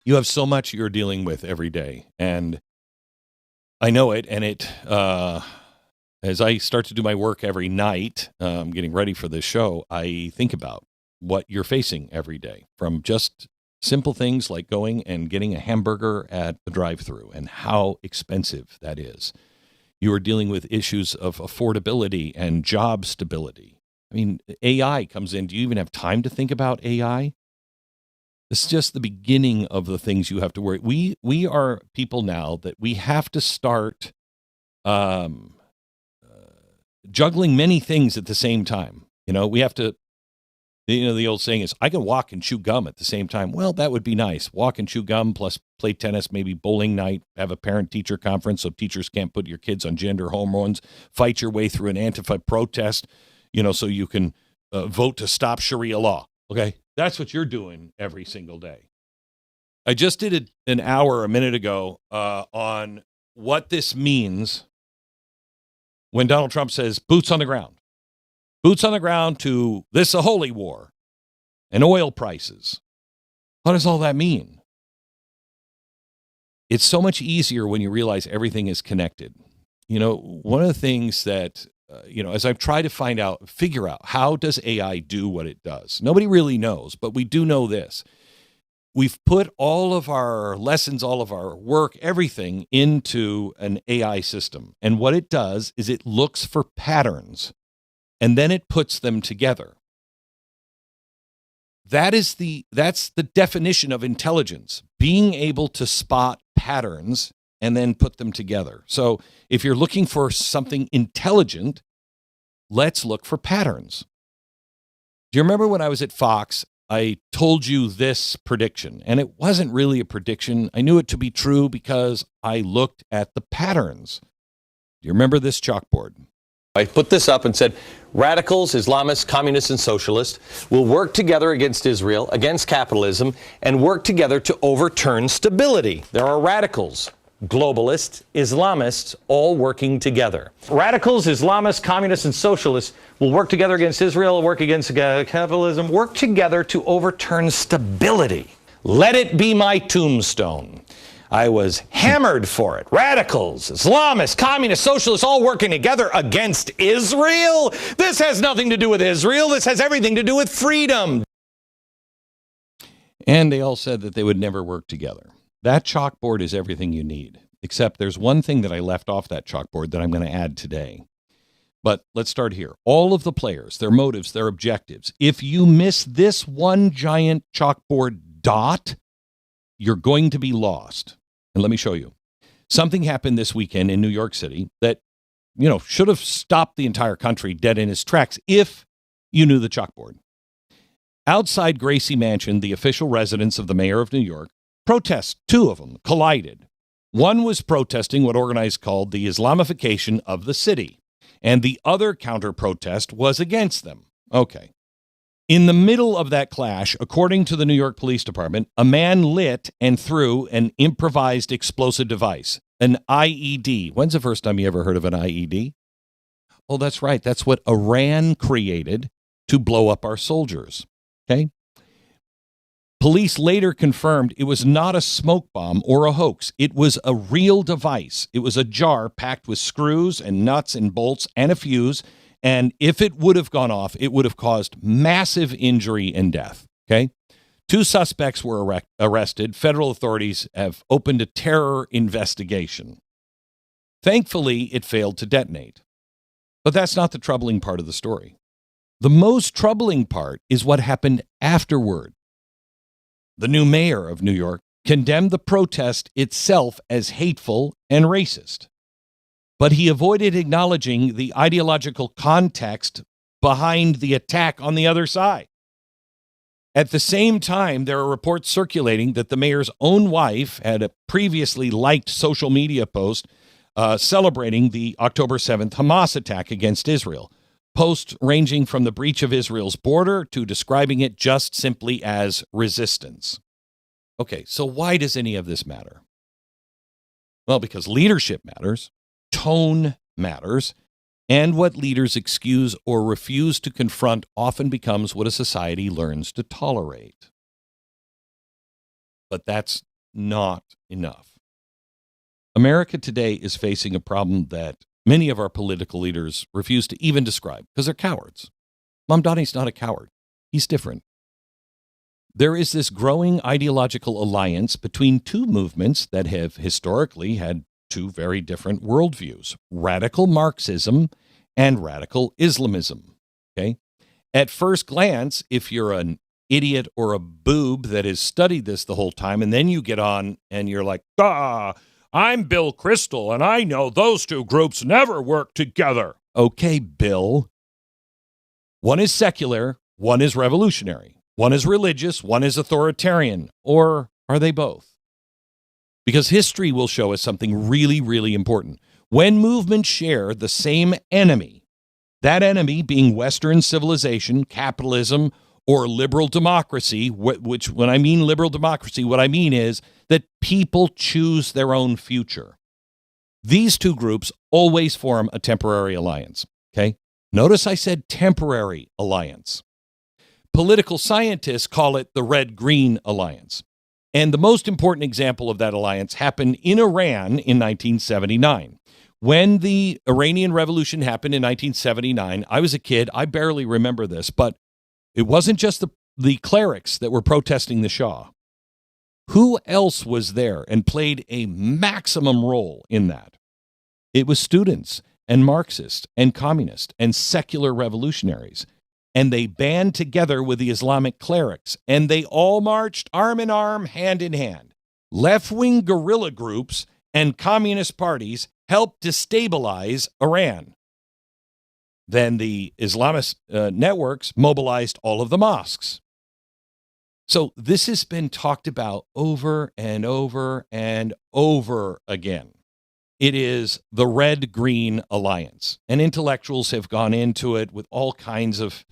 You have so much you're dealing with every day, and I know it. And as I start to do my work every night, getting ready for this show, I think about what you're facing every day, from just simple things like going and getting a hamburger at the drive-thru and how expensive that is. You are dealing with issues of affordability and job stability. I mean, AI comes in. Do you even have time to think about AI? It's just the beginning of the things you have to worry. We are people now that we have to start juggling many things at the same time. We have to, the old saying is, I can walk and chew gum at the same time. Well, that would be nice. Walk and chew gum plus play tennis, maybe bowling night, have a parent-teacher conference so teachers can't put your kids on gender hormones, fight your way through an Antifa protest, so you can vote to stop Sharia law. Okay? That's what you're doing every single day. I just did an hour a minute ago on what this means when Donald Trump says boots on the ground. Boots on the ground to this a holy war and oil prices. What does all that mean? It's so much easier when you realize everything is connected. One of the things that as I've tried to figure out how does AI do what it does? Nobody really knows, but we do know this. We've put all of our lessons, all of our work, everything into an AI system. And what it does is it looks for patterns and then it puts them together. That's the definition of intelligence, being able to spot patterns and then put them together. So if you're looking for something intelligent, let's look for patterns. Do you remember when I was at Fox, I told you this prediction, and it wasn't really a prediction. I knew it to be true because I looked at the patterns. Do you remember this chalkboard? I put this up and said, radicals, Islamists, communists, and socialists will work together against Israel, against capitalism, and work together to overturn stability. There are radicals, globalists, Islamists, all working together. Radicals, Islamists, communists, and socialists will work together against Israel, work against capitalism, work together to overturn stability. Let it be my tombstone. I was hammered for it. Radicals, Islamists, communists, socialists, all working together against Israel? This has nothing to do with Israel. This has everything to do with freedom. And they all said that they would never work together. That chalkboard is everything you need, except there's one thing that I left off that chalkboard that I'm going to add today. But let's start here. All of the players, their motives, their objectives. If you miss this one giant chalkboard dot, you're going to be lost. And let me show you. Something happened this weekend in New York City that, should have stopped the entire country dead in its tracks if you knew the chalkboard. Outside Gracie Mansion, the official residence of the mayor of New York, protests, two of them, collided. One was protesting what organizers called the Islamification of the city, and the other counter-protest was against them. Okay. In the middle of that clash, according to the New York Police Department, a man lit and threw an improvised explosive device, an IED. When's the first time you ever heard of an IED? Oh, that's right. That's what Iran created to blow up our soldiers. Okay? Police later confirmed it was not a smoke bomb or a hoax. It was a real device. It was a jar packed with screws and nuts and bolts and a fuse. And if it would have gone off, it would have caused massive injury and death. Okay? 2 suspects were arrested. Federal authorities have opened a terror investigation. Thankfully, it failed to detonate. But that's not the troubling part of the story. The most troubling part is what happened afterward. The new mayor of New York condemned the protest itself as hateful and racist. But he avoided acknowledging the ideological context behind the attack on the other side. At the same time, there are reports circulating that the mayor's own wife had a previously liked social media post celebrating the October 7th Hamas attack against Israel. Posts ranging from the breach of Israel's border to describing it just simply as resistance. Okay, so why does any of this matter? Well, because leadership matters. Tone matters, and what leaders excuse or refuse to confront often becomes what a society learns to tolerate. But that's not enough. America today is facing a problem that many of our political leaders refuse to even describe because they're cowards. Mamdani's not a coward. He's different. There is this growing ideological alliance between two movements that have historically had two very different worldviews: radical Marxism and radical Islamism. Okay? At first glance, if you're an idiot or a boob that has studied this the whole time, and then you get on and you're like, I'm Bill Kristol, and I know those two groups never work together. Okay, Bill. One is secular, one is revolutionary. One is religious, one is authoritarian. Or are they both? Because history will show us something really, really important. When movements share the same enemy, that enemy being Western civilization, capitalism, or liberal democracy, which when I mean liberal democracy, what I mean is that people choose their own future. These two groups always form a temporary alliance. Okay? Notice I said temporary alliance. Political scientists call it the Red-Green Alliance. And the most important example of that alliance happened in Iran in 1979. When the Iranian Revolution happened in 1979, I was a kid. I barely remember this, but it wasn't just the clerics that were protesting the Shah. Who else was there and played a maximum role in that? It was students and Marxists and communists and secular revolutionaries. And they band together with the Islamic clerics, and they all marched arm in arm, hand in hand. Left-wing guerrilla groups and communist parties helped destabilize Iran. Then the Islamist networks mobilized all of the mosques. So this has been talked about over and over and over again. It is the Red-Green Alliance, and intellectuals have gone into it with all kinds of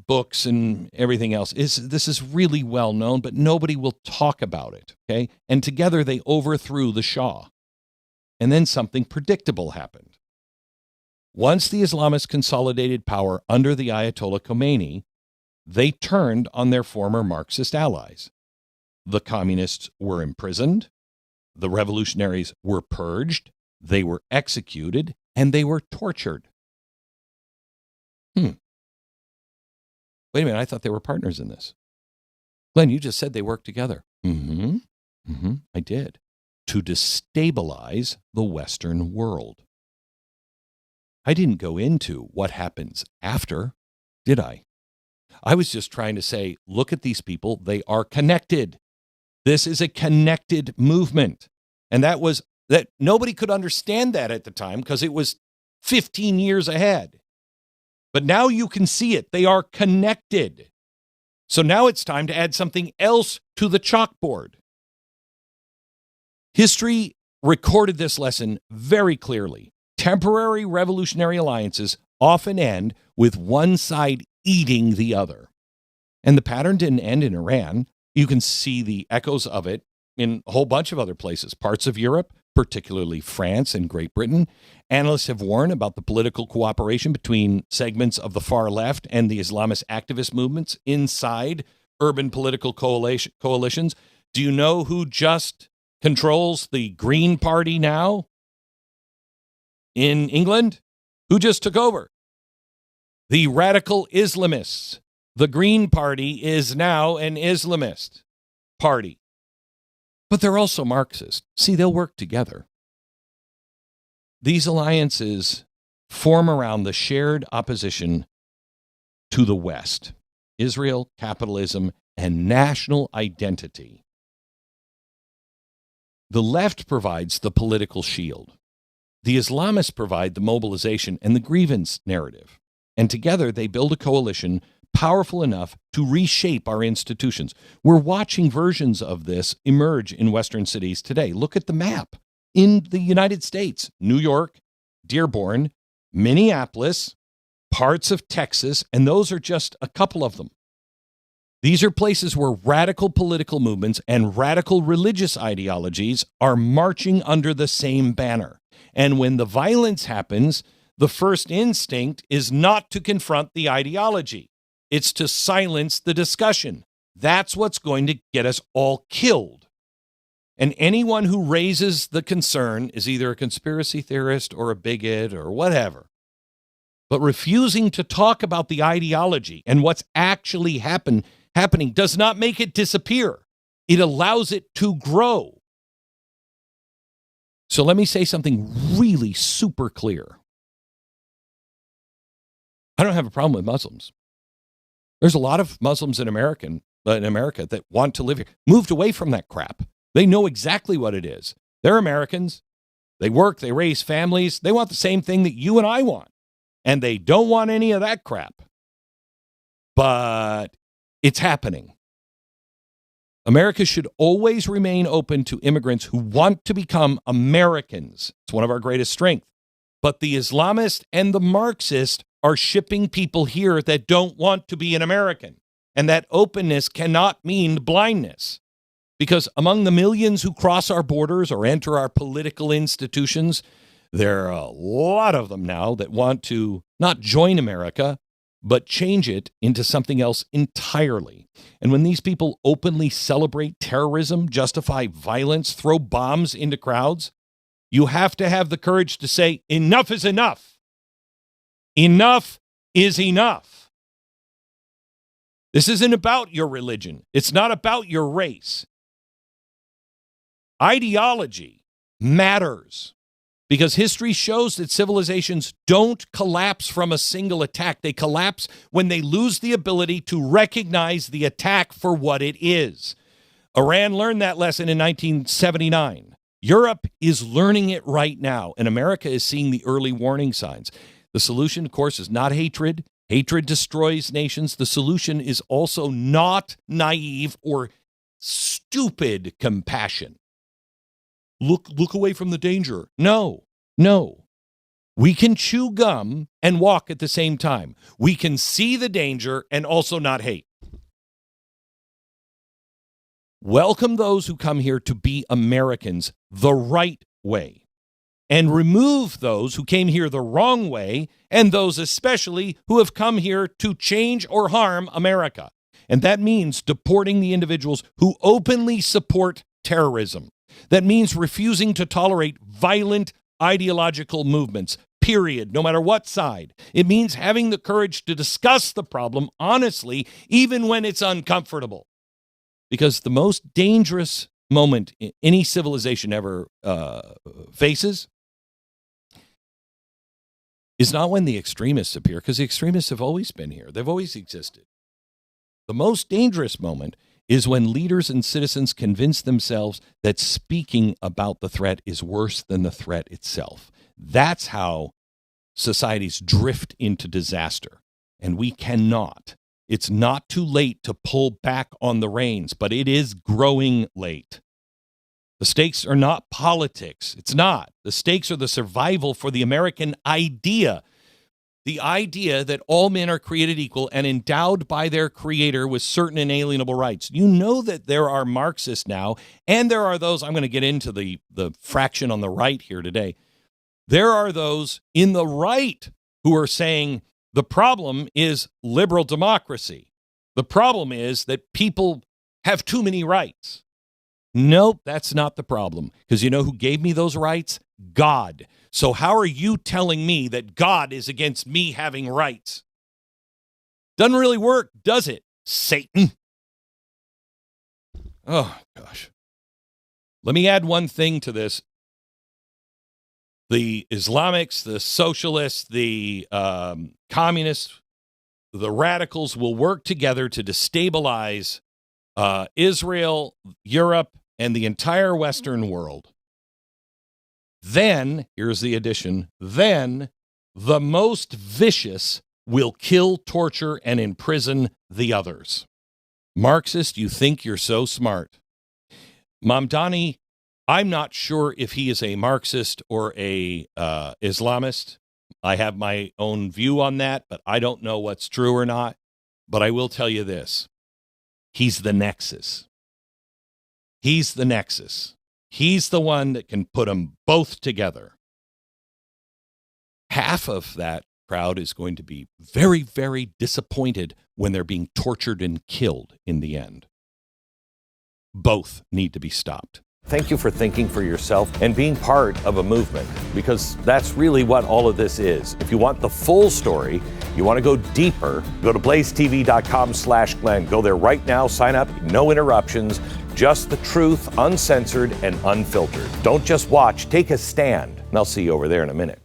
books and everything else. This is really well known, but nobody will talk about it, okay? And together they overthrew the Shah. And then something predictable happened. Once the Islamists consolidated power under the Ayatollah Khomeini, they turned on their former Marxist allies. The communists were imprisoned, the revolutionaries were purged, they were executed, and they were tortured. Wait a minute, I thought they were partners in this. Glenn, you just said they worked together. I did. To destabilize the Western world. I didn't go into what happens after, did I? I was just trying to say, look at these people. They are connected. This is a connected movement. And that nobody could understand that at the time because it was 15 years ahead. But now you can see it. They are connected. So now it's time to add something else to the chalkboard. History recorded this lesson very clearly. Temporary revolutionary alliances often end with one side eating the other. And the pattern didn't end in Iran. You can see the echoes of it in a whole bunch of other places, parts of Europe, particularly France and Great Britain. Analysts have warned about the political cooperation between segments of the far left and the Islamist activist movements inside urban political coalitions. Do you know who just controls the Green Party now in England? Who just took over? The radical Islamists. The Green Party is now an Islamist party. But they're also Marxist. See, they'll work together. These alliances form around the shared opposition to the West: Israel, capitalism, and national identity. The left provides the political shield. The Islamists provide the mobilization and the grievance narrative. And together they build a coalition powerful enough to reshape our institutions. We're watching versions of this emerge in Western cities today. Look at the map. In the United States, New York, Dearborn, Minneapolis, parts of Texas, and those are just a couple of them. These are places where radical political movements and radical religious ideologies are marching under the same banner. And when the violence happens, the first instinct is not to confront the ideology. It's to silence the discussion. That's what's going to get us all killed. And anyone who raises the concern is either a conspiracy theorist or a bigot or whatever. But refusing to talk about the ideology and what's actually happening does not make it disappear. It allows it to grow. So let me say something really super clear. I don't have a problem with Muslims. There's a lot of Muslims in America that want to live here, moved away from that crap. They know exactly what it is. They're Americans. They work, they raise families. They want the same thing that you and I want. And they don't want any of that crap. But it's happening. America should always remain open to immigrants who want to become Americans. It's one of our greatest strengths. But the Islamists and the Marxists are shipping people here that don't want to be an American. And that openness cannot mean blindness. Because among the millions who cross our borders or enter our political institutions, there are a lot of them now that want to not join America, but change it into something else entirely. And when these people openly celebrate terrorism, justify violence, throw bombs into crowds, you have to have the courage to say, enough is enough. Enough is enough. This isn't about your religion. It's not about your race. Ideology matters because history shows that civilizations don't collapse from a single attack. They collapse when they lose the ability to recognize the attack for what it is. Iran learned that lesson in 1979. Europe is learning it right now, and America is seeing the early warning signs. The solution, of course, is not hatred. Hatred destroys nations. The solution is also not naive or stupid compassion. Look away from the danger. No. We can chew gum and walk at the same time. We can see the danger and also not hate. Welcome those who come here to be Americans the right way, and remove those who came here the wrong way, and those especially who have come here to change or harm America. And that means deporting the individuals who openly support terrorism. That means refusing to tolerate violent ideological movements, period, no matter what side. It means having the courage to discuss the problem honestly, even when it's uncomfortable. Because the most dangerous moment any civilization ever faces is not when the extremists appear, because the extremists have always been here. They've always existed. The most dangerous moment is when leaders and citizens convince themselves that speaking about the threat is worse than the threat itself. That's how societies drift into disaster, and we cannot. It's not too late to pull back on the reins, but it is growing late. The stakes are not politics. It's not. The stakes are the survival for the American idea. The idea that all men are created equal and endowed by their creator with certain inalienable rights. You know that there are Marxists now, and there are those, I'm going to get into the fraction on the right here today. There are those in the right who are saying the problem is liberal democracy. The problem is that people have too many rights. Nope, that's not the problem. Because you know who gave me those rights? God. So how are you telling me that God is against me having rights? Doesn't really work, does it, Satan? Oh, gosh. Let me add one thing to this. The Islamics, the socialists, the communists, the radicals will work together to destabilize Israel, Europe, and the entire Western world. Then, here's the addition, then the most vicious will kill, torture, and imprison the others. Marxist, you think you're so smart. Mamdani, I'm not sure if he is a Marxist or a Islamist. I have my own view on that, but I don't know what's true or not. But I will tell you this. He's the nexus. He's the nexus. He's the one that can put them both together. Half of that crowd is going to be very, very disappointed when they're being tortured and killed in the end. Both need to be stopped. Thank you for thinking for yourself and being part of a movement, because that's really what all of this is. If you want the full story, you want to go deeper, go to blazetv.com/Glenn. Go there right now, sign up, no interruptions, just the truth, uncensored and unfiltered. Don't just watch, take a stand. And I'll see you over there in a minute.